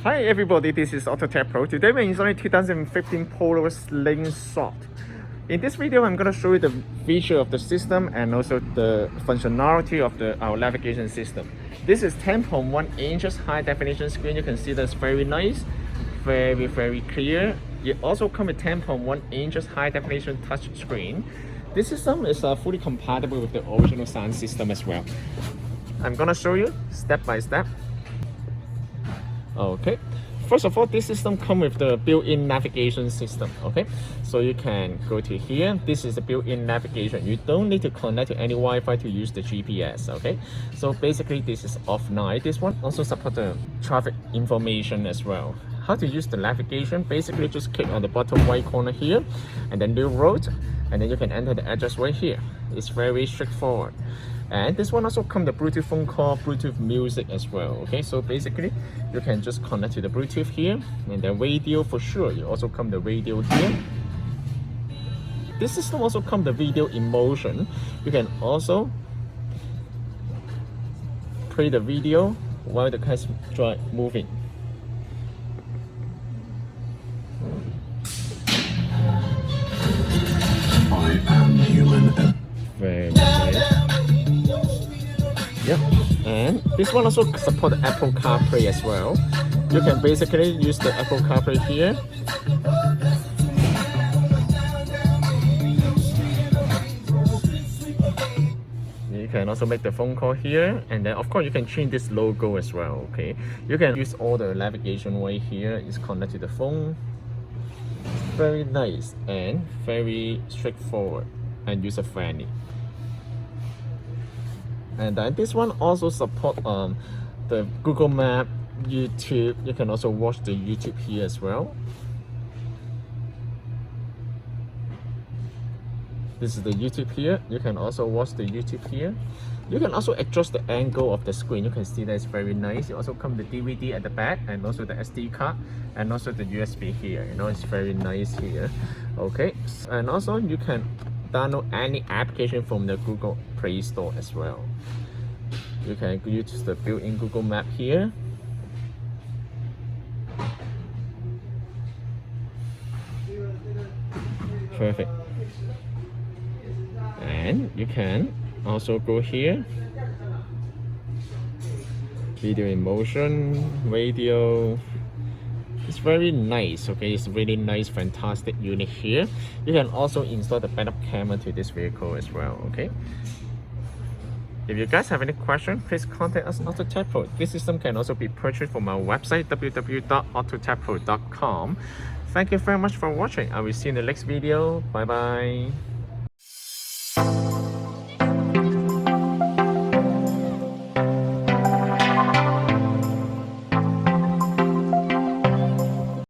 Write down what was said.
Hi everybody, this is AutoTecPro. Today we're installing 2015 Polaris Slingshot. In this video, I'm going to show you the feature of the system and also the functionality of our navigation system. This is 10.1 inches high definition screen. You can see that's very nice, very clear. It also comes with 10.1 inches high definition touch screen. This system is fully compatible with the original sound system as well. I'm going to show you step by step. Okay, first of all, this system comes with the built-in navigation system. Okay, so you can go to here. This is the built-in navigation. You don't need to connect to any Wi-Fi to use the GPS. Okay, so basically this is offline. This one also supports the traffic information as well. How to use the navigation? Basically just click on the bottom right corner here and then new road, and then you can enter the address right here. It's very straightforward. And this one also comes the Bluetooth phone call, Bluetooth music as well. Okay, so basically you can just connect to the Bluetooth here, and the radio for sure. You also come the radio here. This system also comes the video in motion. You can also play the video while the car is moving. I am human. Very nice. Yep, and this one also supports Apple CarPlay as well. You can basically use the Apple CarPlay here. You can also make the phone call here, and then of course you can change this logo as well. Okay, you can use all the navigation right here. It's connected to the phone. Very nice and very straightforward and user friendly. And then this one also supports the Google Map, YouTube. You can also watch the YouTube here as well. This is the YouTube here. You can also watch the YouTube here. You can also adjust the angle of the screen. You can see that it's very nice. It also comes with the DVD at the back and also the SD card and also the USB here. You know, it's very nice here. Okay, and also you can download any application from the Google Play Store as well. You can use the built-in Google Map here. Perfect. And you can also go here. Video in motion, radio. It's very nice. Okay, it's really nice, fantastic unit here. You can also install the backup camera to this vehicle as well. Okay, if you guys have any questions, please contact us AutoTecPro. This system can also be purchased from our website www.autotecpro.com. Thank you very much for watching. I will see you in the next video. Bye bye.